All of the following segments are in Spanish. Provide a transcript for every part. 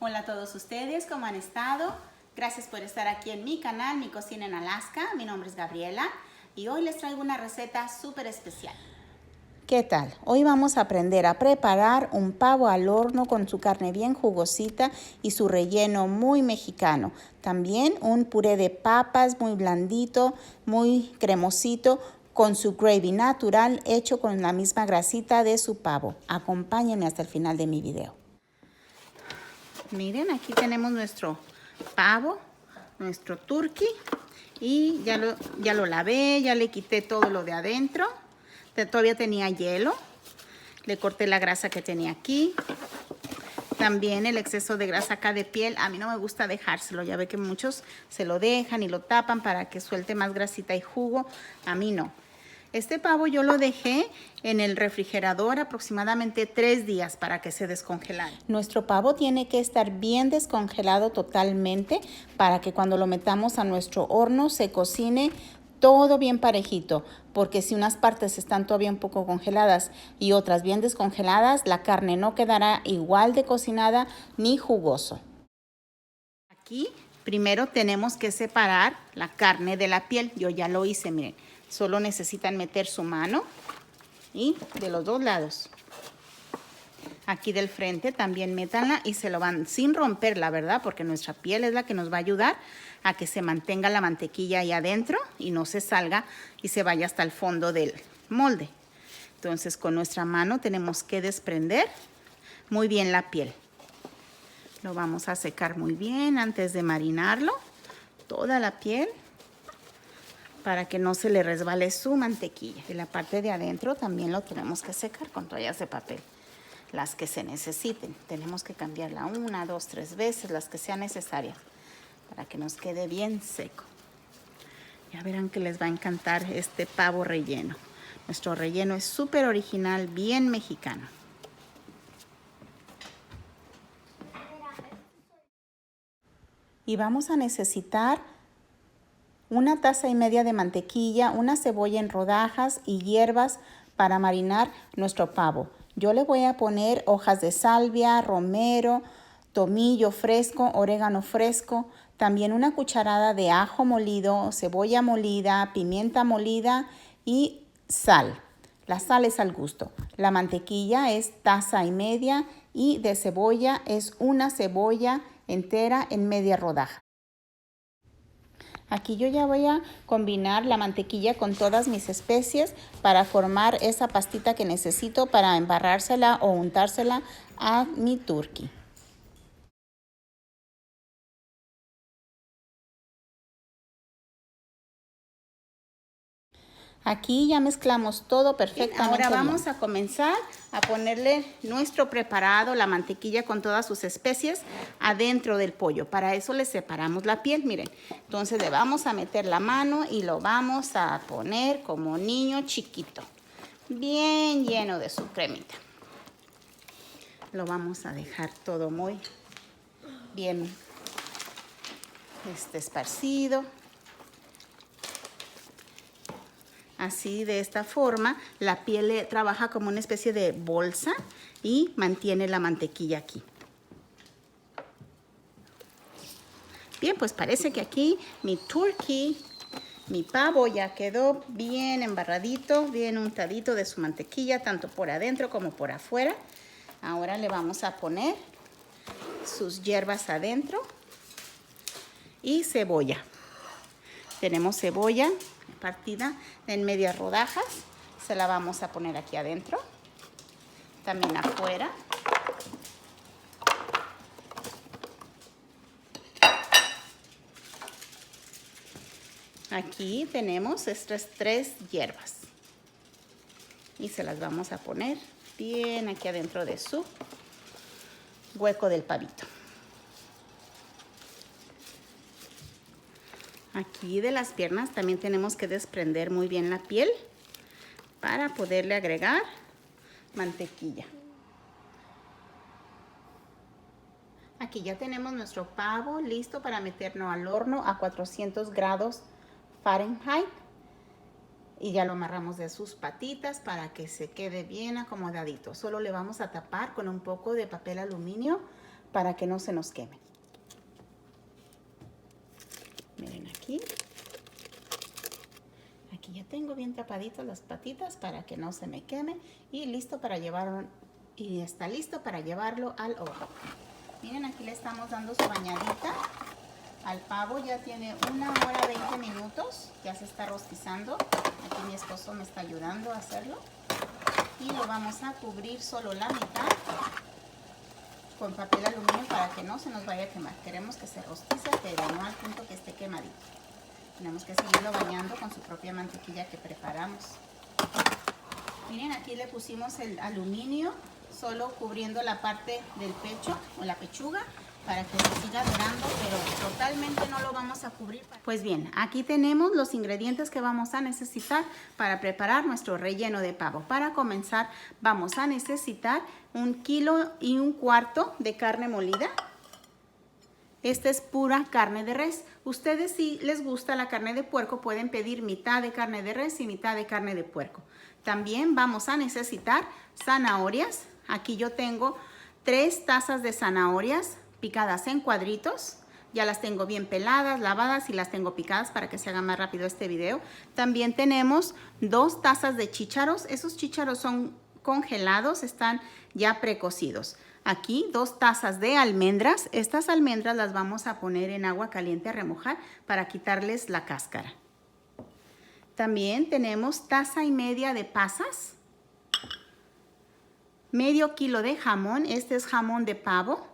Hola a todos ustedes, ¿cómo han estado? Gracias por estar aquí en mi canal, Mi Cocina en Alaska. Mi nombre es Gabriela y hoy les traigo una receta súper especial. ¿Qué tal? Hoy vamos a aprender a preparar un pavo al horno con su carne bien jugosita y su relleno muy mexicano. También un puré de papas muy blandito, muy cremosito, con su gravy natural hecho con la misma grasita de su pavo. Acompáñenme hasta el final de mi video. Miren, aquí tenemos nuestro pavo, nuestro turkey, y ya lo lavé, ya le quité todo lo de adentro. Todavía tenía hielo, le corté la grasa que tenía aquí. También el exceso de grasa acá de piel, a mí no me gusta dejárselo, ya ve que muchos se lo dejan y lo tapan para que suelte más grasita y jugo, a mí no. Este pavo yo lo dejé en el refrigerador aproximadamente 3 días para que se descongelara. Nuestro pavo tiene que estar bien descongelado totalmente para que cuando lo metamos a nuestro horno se cocine todo bien parejito, porque si unas partes están todavía un poco congeladas y otras bien descongeladas, la carne no quedará igual de cocinada ni jugoso. Aquí primero tenemos que separar la carne de la piel. Yo ya lo hice, miren. Solo necesitan meter su mano y de los dos lados. Aquí del frente también métanla y se lo van sin romperla, ¿verdad? Porque nuestra piel es la que nos va a ayudar a que se mantenga la mantequilla ahí adentro y no se salga y se vaya hasta el fondo del molde. Entonces con nuestra mano tenemos que desprender muy bien la piel. Lo vamos a secar muy bien antes de marinarlo, toda la piel, para que no se le resbale su mantequilla. Y la parte de adentro también lo tenemos que secar con toallas de papel, las que se necesiten. Tenemos que cambiarla 1, 2, 3 veces, las que sean necesarias, para que nos quede bien seco. Ya verán que les va a encantar este pavo relleno. Nuestro relleno es súper original, bien mexicano. Y vamos a necesitar 1,5 tazas de mantequilla, una cebolla en rodajas y hierbas para marinar nuestro pavo. Yo le voy a poner hojas de salvia, romero, tomillo fresco, orégano fresco, también una cucharada de ajo molido, cebolla molida, pimienta molida y sal. La sal es al gusto. La mantequilla es 1,5 tazas y de cebolla es una cebolla entera en media rodaja. Aquí yo ya voy a combinar la mantequilla con todas mis especies para formar esa pastita que necesito para embarrársela o untársela a mi turkey. Aquí ya mezclamos todo perfectamente. Ahora vamos a comenzar a ponerle nuestro preparado, la mantequilla con todas sus especies, adentro del pollo. Para eso le separamos la piel, miren. Entonces le vamos a meter la mano y lo vamos a poner como niño chiquito, bien lleno de su cremita. Lo vamos a dejar todo muy bien esparcido. Así, de esta forma, la piel trabaja como una especie de bolsa y mantiene la mantequilla aquí. Bien, pues parece que aquí mi turkey, mi pavo ya quedó bien embarradito, bien untadito de su mantequilla, tanto por adentro como por afuera. Ahora le vamos a poner sus hierbas adentro y cebolla. Tenemos cebolla partida en medias rodajas, se la vamos a poner aquí adentro, también afuera. Aquí tenemos estas 3 hierbas y se las vamos a poner bien aquí adentro de su hueco del pavito. Aquí de las piernas también tenemos que desprender muy bien la piel para poderle agregar mantequilla. Aquí ya tenemos nuestro pavo listo para meterlo al horno a 400 grados Fahrenheit. Y ya lo amarramos de sus patitas para que se quede bien acomodadito. Solo le vamos a tapar con un poco de papel aluminio para que no se nos quemen. Miren aquí. Aquí ya tengo bien tapaditas las patitas para que no se me queme y listo para llevarlo, y está listo para llevarlo al horno. Miren, aquí le estamos dando su bañadita al pavo. Ya tiene 1 hora 20 minutos, ya se está rostizando. Aquí mi esposo me está ayudando a hacerlo y lo vamos a cubrir solo la mitad con papel aluminio para que no se nos vaya a quemar. Queremos que se rostice, pero no al punto que esté quemadito. Tenemos que seguirlo bañando con su propia mantequilla que preparamos. Miren, aquí le pusimos el aluminio solo cubriendo la parte del pecho o la pechuga para que se siga dorando, pero totalmente no lo vamos a cubrir. Pues bien, aquí tenemos los ingredientes que vamos a necesitar para preparar nuestro relleno de pavo. Para comenzar, vamos a necesitar 1,25 kilos de carne molida. Esta es pura carne de res. Ustedes, si les gusta la carne de puerco, pueden pedir mitad de carne de res y mitad de carne de puerco. También vamos a necesitar zanahorias. Aquí yo tengo 3 tazas de zanahorias picadas en cuadritos. Ya las tengo bien peladas, lavadas y las tengo picadas para que se haga más rápido este video. También tenemos 2 tazas de chícharos. Esos chícharos son congelados, están ya precocidos. Aquí 2 tazas de almendras. Estas almendras las vamos a poner en agua caliente a remojar para quitarles la cáscara. También tenemos 1,5 tazas de pasas, medio kilo de jamón. Este es jamón de pavo.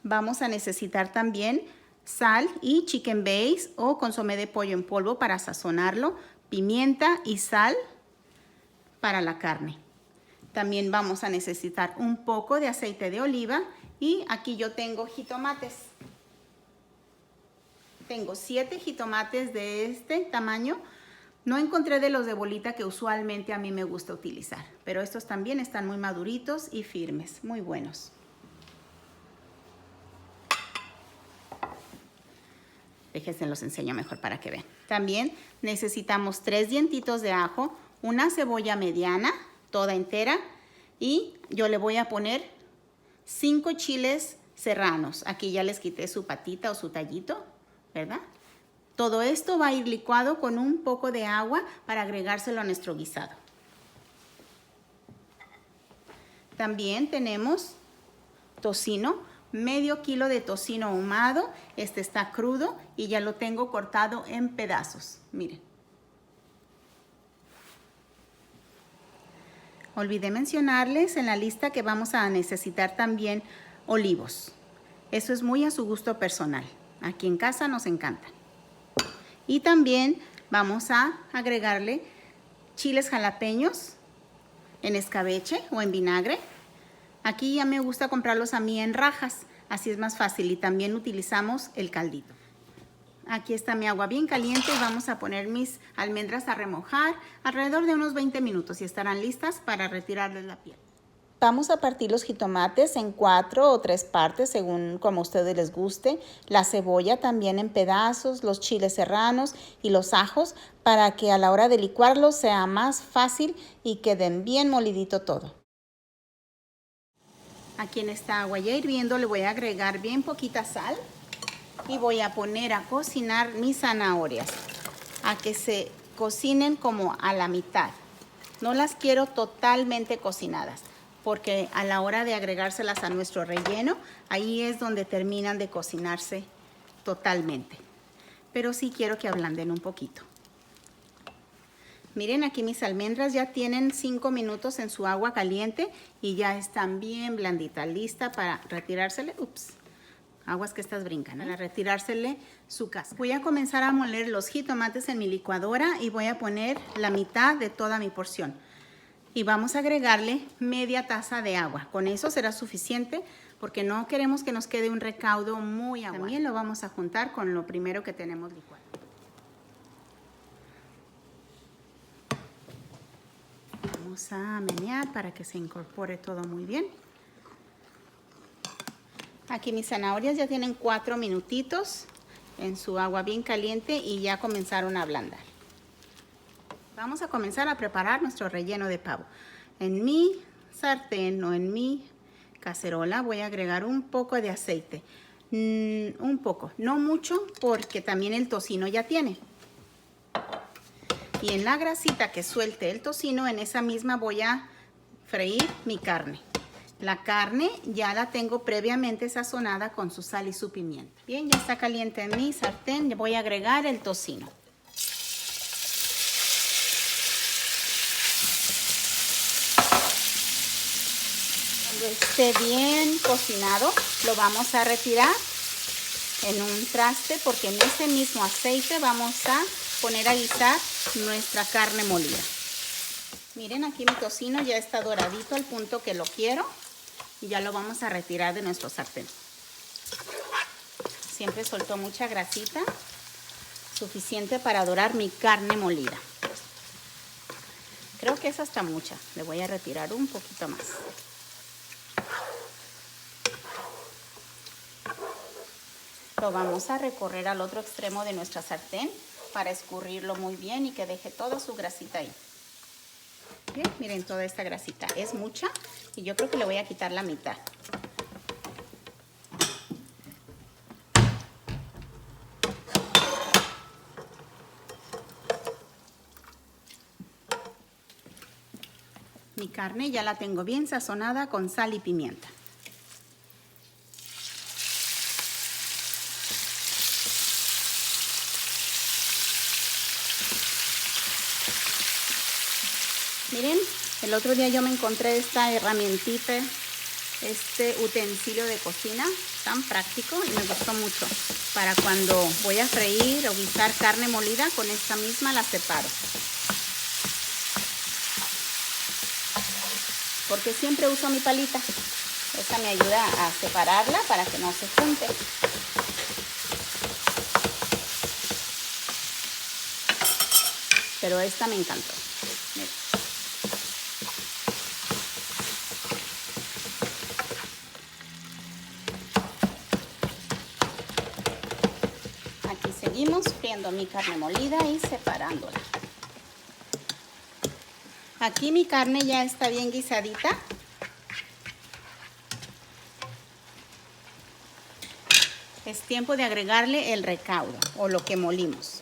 Vamos a necesitar también sal y chicken base o consomé de pollo en polvo para sazonarlo, pimienta y sal para la carne. También vamos a necesitar un poco de aceite de oliva y aquí yo tengo jitomates. Tengo 7 jitomates de este tamaño. No encontré de los de bolita que usualmente a mí me gusta utilizar, pero estos también están muy maduritos y firmes, muy buenos. Déjense, los enseño mejor para que vean. También necesitamos 3 dientitos de ajo, una cebolla mediana, toda entera, y yo le voy a poner 5 chiles serranos. Aquí ya les quité su patita o su tallito, ¿verdad? Todo esto va a ir licuado con un poco de agua para agregárselo a nuestro guisado. También tenemos tocino, medio kilo de tocino ahumado. Este está crudo y ya lo tengo cortado en pedazos. Miren. Olvidé mencionarles en la lista que vamos a necesitar también olivos. Eso es muy a su gusto personal. Aquí en casa nos encantan. Y también vamos a agregarle chiles jalapeños en escabeche o en vinagre. Aquí ya me gusta comprarlos a mí en rajas, así es más fácil, y también utilizamos el caldito. Aquí está mi agua bien caliente y vamos a poner mis almendras a remojar alrededor de unos 20 minutos y estarán listas para retirarles la piel. Vamos a partir los jitomates en 4 o 3 partes, según como a ustedes les guste. La cebolla también en pedazos, los chiles serranos y los ajos, para que a la hora de licuarlos sea más fácil y queden bien molidito todo. Aquí en esta agua ya hirviendo le voy a agregar bien poquita sal y voy a poner a cocinar mis zanahorias, a que se cocinen como a la mitad. No las quiero totalmente cocinadas, porque a la hora de agregárselas a nuestro relleno, ahí es donde terminan de cocinarse totalmente. Pero sí quiero que ablanden un poquito. Miren, aquí mis almendras ya tienen 5 minutos en su agua caliente y ya están bien blanditas, lista para retirársele. Ups, aguas que estas brincan, para retirársele su cáscara. Voy a comenzar a moler los jitomates en mi licuadora y voy a poner la mitad de toda mi porción. Y vamos a agregarle media taza de agua. Con eso será suficiente porque no queremos que nos quede un recaudo muy aguado. También lo vamos a juntar con lo primero que tenemos licuado. Vamos a menear para que se incorpore todo muy bien. Aquí mis zanahorias ya tienen 4 minutitos en su agua bien caliente y ya comenzaron a ablandar. Vamos a comenzar a preparar nuestro relleno de pavo. En mi sartén o en mi cacerola voy a agregar un poco de aceite. Un poco, no mucho, porque también el tocino ya tiene. Y en la grasita que suelte el tocino, en esa misma voy a freír mi carne. La carne ya la tengo previamente sazonada con su sal y su pimienta. Bien, ya está caliente en mi sartén. Le voy a agregar el tocino. Cuando esté bien cocinado, lo vamos a retirar en un traste, porque en ese mismo aceite vamos a poner a guisar nuestra carne molida. Miren, aquí mi tocino ya está doradito al punto que lo quiero. Y ya lo vamos a retirar de nuestro sartén. Siempre soltó mucha grasita, suficiente para dorar mi carne molida. Creo que es hasta mucha. Le voy a retirar un poquito más. Lo vamos a recorrer al otro extremo de nuestra sartén para escurrirlo muy bien y que deje toda su grasita ahí. Bien, miren, toda esta grasita es mucha y yo creo que le voy a quitar la mitad. Mi carne ya la tengo bien sazonada con sal y pimienta. Miren, el otro día yo me encontré esta herramientita, este utensilio de cocina tan práctico y me gustó mucho. Para cuando voy a freír o guisar carne molida, con esta misma la separo. Porque siempre uso mi palita. Esta me ayuda a separarla para que no se junte. Pero esta me encantó. Miren. Aquí seguimos friendo mi carne molida y separándola. Aquí mi carne ya está bien guisadita. Es tiempo de agregarle el recaudo o lo que molimos.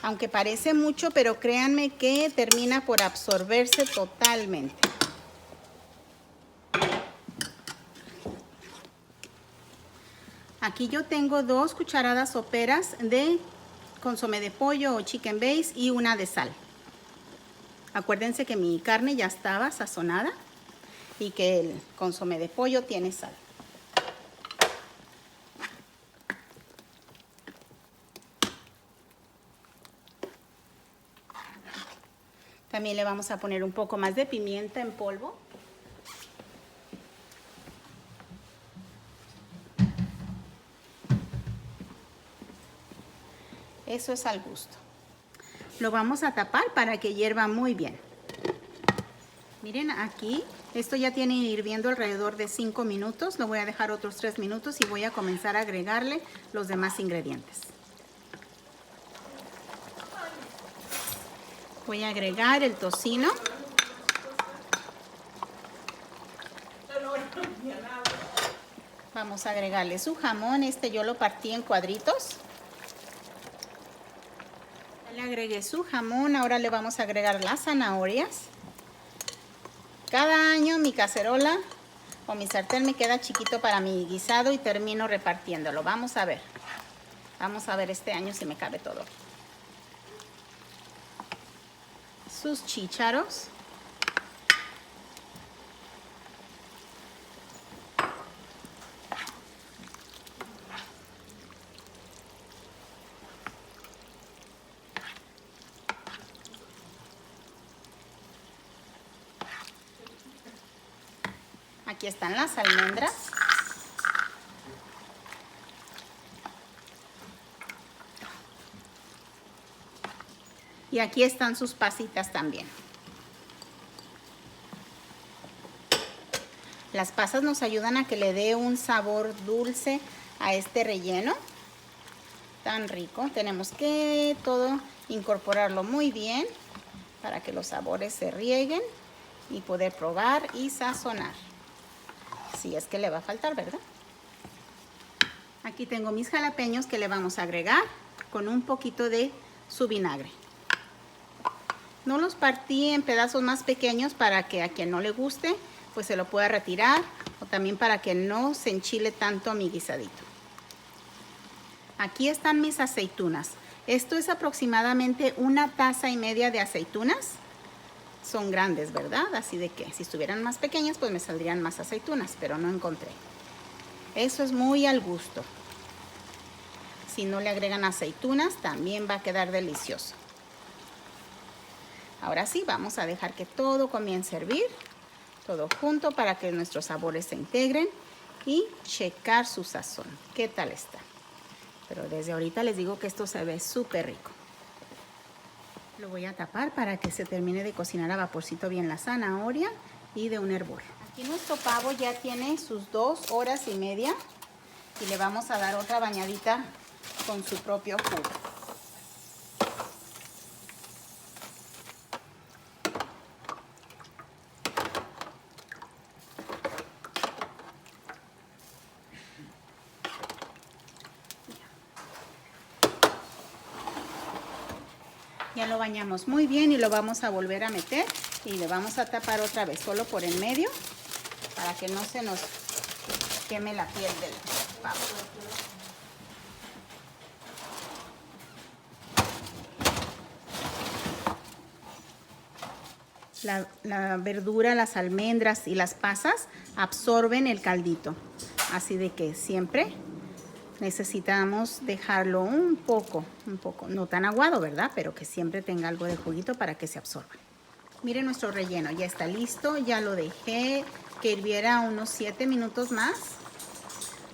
Aunque parece mucho, pero créanme que termina por absorberse totalmente. Aquí yo tengo 2 cucharadas soperas de consomé de pollo o chicken base y una de sal. Acuérdense que mi carne ya estaba sazonada y que el consomé de pollo tiene sal. También le vamos a poner un poco más de pimienta en polvo. Eso es al gusto. Lo vamos a tapar para que hierva muy bien. Miren aquí, esto ya tiene hirviendo alrededor de 5 minutos. Lo voy a dejar otros 3 minutos y voy a comenzar a agregarle los demás ingredientes. Voy a agregar el tocino. Vamos a agregarle su jamón. Este yo lo partí en cuadritos. Le agregué su jamón. Ahora le vamos a agregar las zanahorias. Cada año mi cacerola o mi sartén me queda chiquito para mi guisado y termino repartiéndolo. Vamos a ver. Vamos a ver este año si me cabe todo. Sus chícharos. Aquí están las almendras. Y aquí están sus pasitas también. Las pasas nos ayudan a que le dé un sabor dulce a este relleno tan rico. Tenemos que todo incorporarlo muy bien para que los sabores se rieguen y poder probar y sazonar. Si es que le va a faltar, ¿verdad? Aquí tengo mis jalapeños que le vamos a agregar con un poquito de su vinagre. No los partí en pedazos más pequeños para que a quien no le guste, pues se lo pueda retirar, o también para que no se enchile tanto mi guisadito. Aquí están mis aceitunas. Esto es aproximadamente 1,5 tazas de aceitunas. Son grandes, ¿verdad? Así de que si estuvieran más pequeñas, pues me saldrían más aceitunas, pero no encontré. Eso es muy al gusto. Si no le agregan aceitunas, también va a quedar delicioso. Ahora sí, vamos a dejar que todo comience a hervir, todo junto para que nuestros sabores se integren y checar su sazón. ¿Qué tal está? Pero desde ahorita les digo que esto se ve súper rico. Lo voy a tapar para que se termine de cocinar a vaporcito bien la zanahoria y de un hervor. Aquí nuestro pavo ya tiene sus 2 horas y media y le vamos a dar otra bañadita con su propio jugo. Ya lo bañamos muy bien y lo vamos a volver a meter y le vamos a tapar otra vez, solo por en medio, para que no se nos queme la piel del pavo. La verdura, las almendras y las pasas absorben el caldito, así de que siempre necesitamos dejarlo un poco, no tan aguado, ¿verdad? Pero que siempre tenga algo de juguito para que se absorba. Miren, nuestro relleno ya está listo, ya lo dejé que hirviera unos 7 minutos más.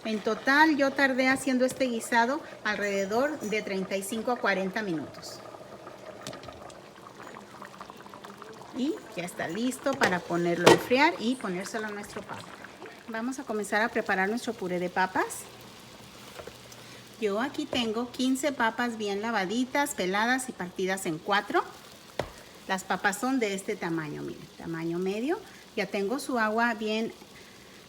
En total yo tardé haciendo este guisado alrededor de 35 a 40 minutos. Y ya está listo para ponerlo a enfriar y ponérselo a nuestro pavo. Vamos a comenzar a preparar nuestro puré de papas. Yo aquí tengo 15 papas bien lavaditas, peladas y partidas en 4. Las papas son de este tamaño, miren, tamaño medio. Ya tengo su agua bien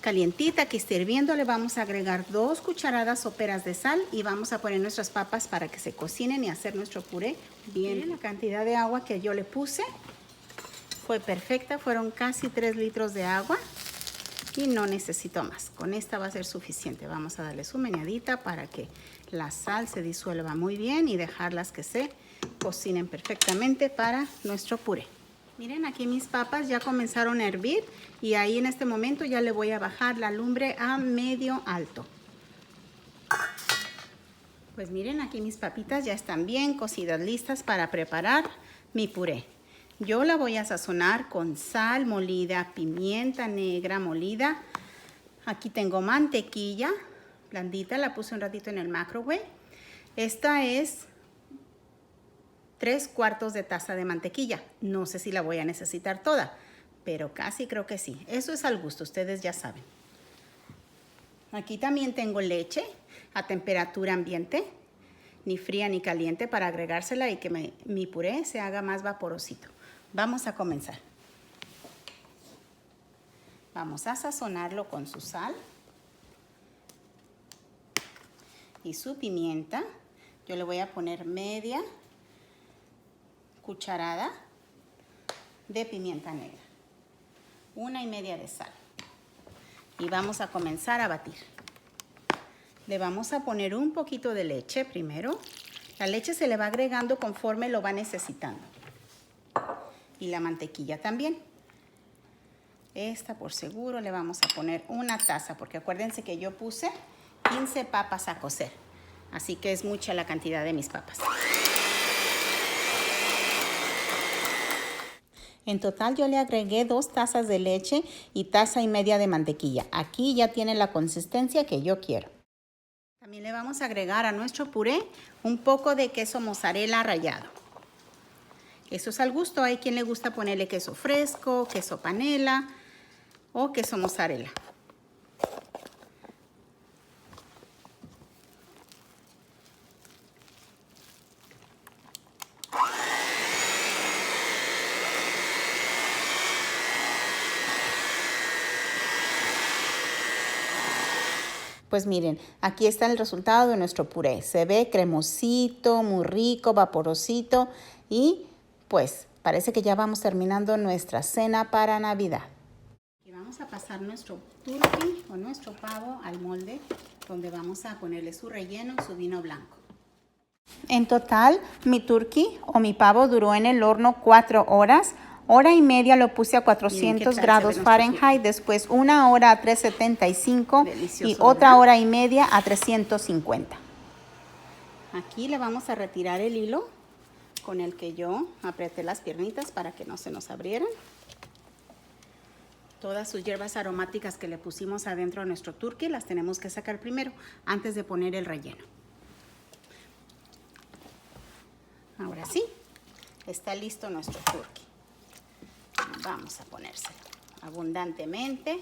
calientita que está hirviendo. Le vamos a agregar 2 cucharadas soperas de sal y vamos a poner nuestras papas para que se cocinen y hacer nuestro puré bien. Miren la cantidad de agua que yo le puse. Fue perfecta, fueron casi 3 litros de agua. Y no necesito más, con esta va a ser suficiente. Vamos a darle su meneadita para que la sal se disuelva muy bien y dejarlas que se cocinen perfectamente para nuestro puré. Miren, aquí mis papas ya comenzaron a hervir y ahí en este momento ya le voy a bajar la lumbre a medio alto. Pues miren, aquí mis papitas ya están bien cocidas, listas para preparar mi puré. Yo la voy a sazonar con sal molida, pimienta negra molida. Aquí tengo mantequilla blandita, la puse un ratito en el microwave. Esta es 3/4 de taza de mantequilla. No sé si la voy a necesitar toda, pero casi creo que sí. Eso es al gusto, ustedes ya saben. Aquí también tengo leche a temperatura ambiente, ni fría ni caliente, para agregársela y que mi puré se haga más vaporosito. Vamos a comenzar. Vamos a sazonarlo con su sal y su pimienta. Yo le voy a poner media cucharada de pimienta negra, 1,5 de sal. Y vamos a comenzar a batir. Le vamos a poner un poquito de leche primero. La leche se le va agregando conforme lo va necesitando. Y la mantequilla también. Esta por seguro le vamos a poner 1 taza, porque acuérdense que yo puse 15 papas a cocer. Así que es mucha la cantidad de mis papas. En total yo le agregué 2 tazas de leche y 1,5 tazas de mantequilla. Aquí ya tiene la consistencia que yo quiero. También le vamos a agregar a nuestro puré un poco de queso mozzarella rallado. Eso es al gusto. Hay quien le gusta ponerle queso fresco, queso panela o queso mozzarella. Pues miren, aquí está el resultado de nuestro puré. Se ve cremosito, muy rico, vaporosito y pues parece que ya vamos terminando nuestra cena para Navidad. Y vamos a pasar nuestro turkey o nuestro pavo al molde donde vamos a ponerle su relleno y su vino blanco. En total, mi turkey o mi pavo duró en el horno 4 horas. Hora y media lo puse a 400 grados Fahrenheit, después 1 hora a 375 y otra hora y media a 350. Aquí le vamos a retirar el hilo con el que yo apreté las piernitas para que no se nos abrieran. Todas sus hierbas aromáticas que le pusimos adentro a nuestro turkey las tenemos que sacar primero antes de poner el relleno. Ahora sí, está listo nuestro turkey. Vamos a ponérselo abundantemente.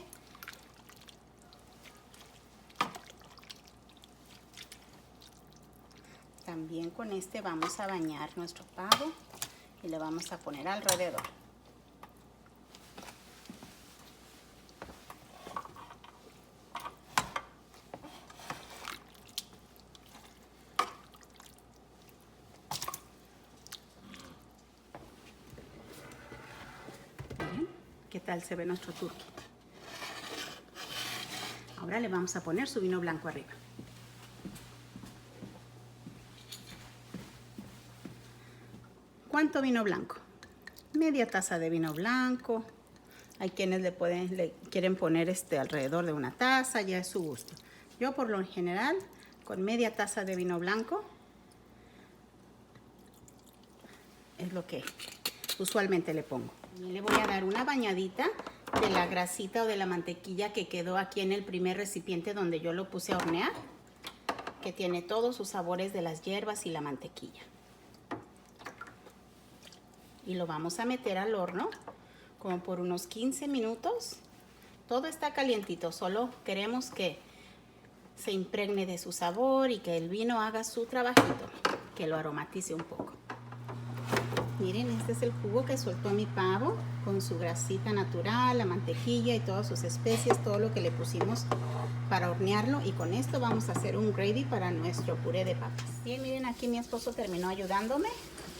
También con este vamos a bañar nuestro pavo y le vamos a poner alrededor. ¿Qué tal se ve nuestro turkey? Ahora le vamos a poner su vino blanco arriba. ¿Cuánto vino blanco? Media taza de vino blanco. Hay quienes le quieren poner alrededor de 1 taza, ya es su gusto. Yo por lo general con media taza de vino blanco es lo que usualmente le pongo. También le voy a dar una bañadita de la grasita o de la mantequilla que quedó aquí en el primer recipiente donde yo lo puse a hornear, que tiene todos sus sabores de las hierbas y la mantequilla. Y lo vamos a meter al horno como por unos 15 minutos. Todo está calientito, solo queremos que se impregne de su sabor y que el vino haga su trabajito, que lo aromatice un poco. Miren, este es el jugo que soltó mi pavo con su grasita natural, la mantequilla y todas sus especies, todo lo que le pusimos para hornearlo. Y con esto vamos a hacer un gravy para nuestro puré de papas. Bien, miren, aquí mi esposo terminó ayudándome,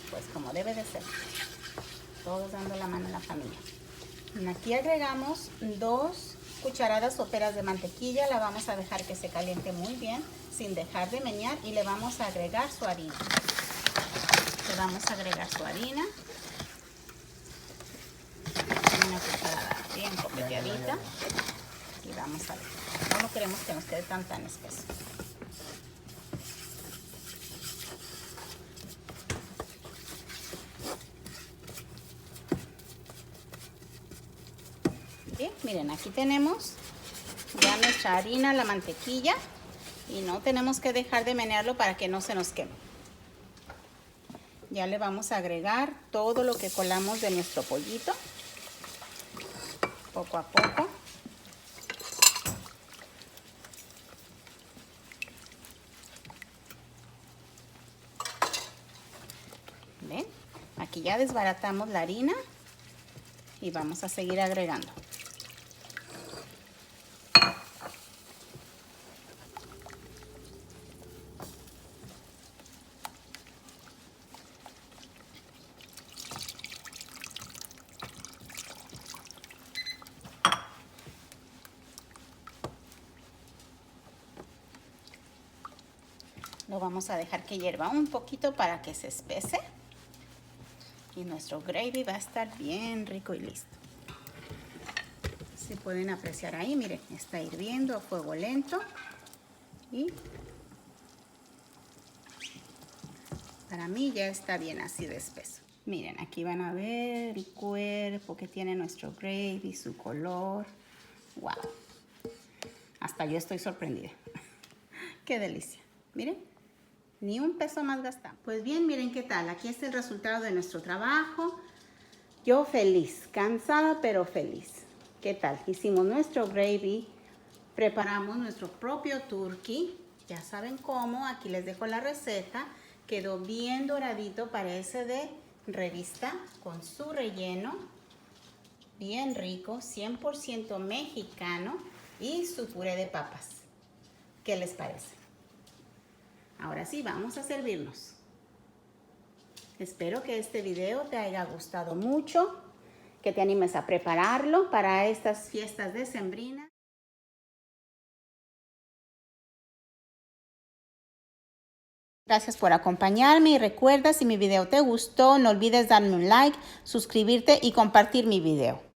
pues como debe de ser. Todos dando la mano a la familia. Y aquí agregamos 2 cucharadas soperas de mantequilla. La vamos a dejar que se caliente muy bien, sin dejar de menear. Y le vamos a agregar su harina. Le vamos a agregar su harina. Una cucharada bien copeteadita. Y vamos a ver. No queremos que nos quede tan espeso. Bien, miren, aquí tenemos ya nuestra harina, la mantequilla. Y no tenemos que dejar de menearlo para que no se nos queme. Ya le vamos a agregar todo lo que colamos de nuestro pollito, poco a poco. ¿Ven? Aquí ya desbaratamos la harina y vamos a seguir agregando. Lo vamos a dejar que hierva un poquito para que se espese. Y nuestro gravy va a estar bien rico y listo. Si pueden apreciar ahí, miren, está hirviendo a fuego lento. Y para mí ya está bien así de espeso. Miren, aquí van a ver el cuerpo que tiene nuestro gravy, su color. ¡Wow! Hasta yo estoy sorprendida. ¡Qué delicia! Miren. Ni un peso más gastamos. Pues bien, miren qué tal. Aquí está el resultado de nuestro trabajo. Yo feliz, cansada pero feliz. ¿Qué tal? Hicimos nuestro gravy, preparamos nuestro propio turkey. Ya saben cómo, aquí les dejo la receta. Quedó bien doradito, parece de revista, con su relleno. Bien rico, 100% mexicano y su puré de papas. ¿Qué les parece? Ahora sí, vamos a servirnos. Espero que este video te haya gustado mucho, que te animes a prepararlo para estas fiestas decembrinas. Gracias por acompañarme y recuerda, si mi video te gustó, no olvides darme un like, suscribirte y compartir mi video.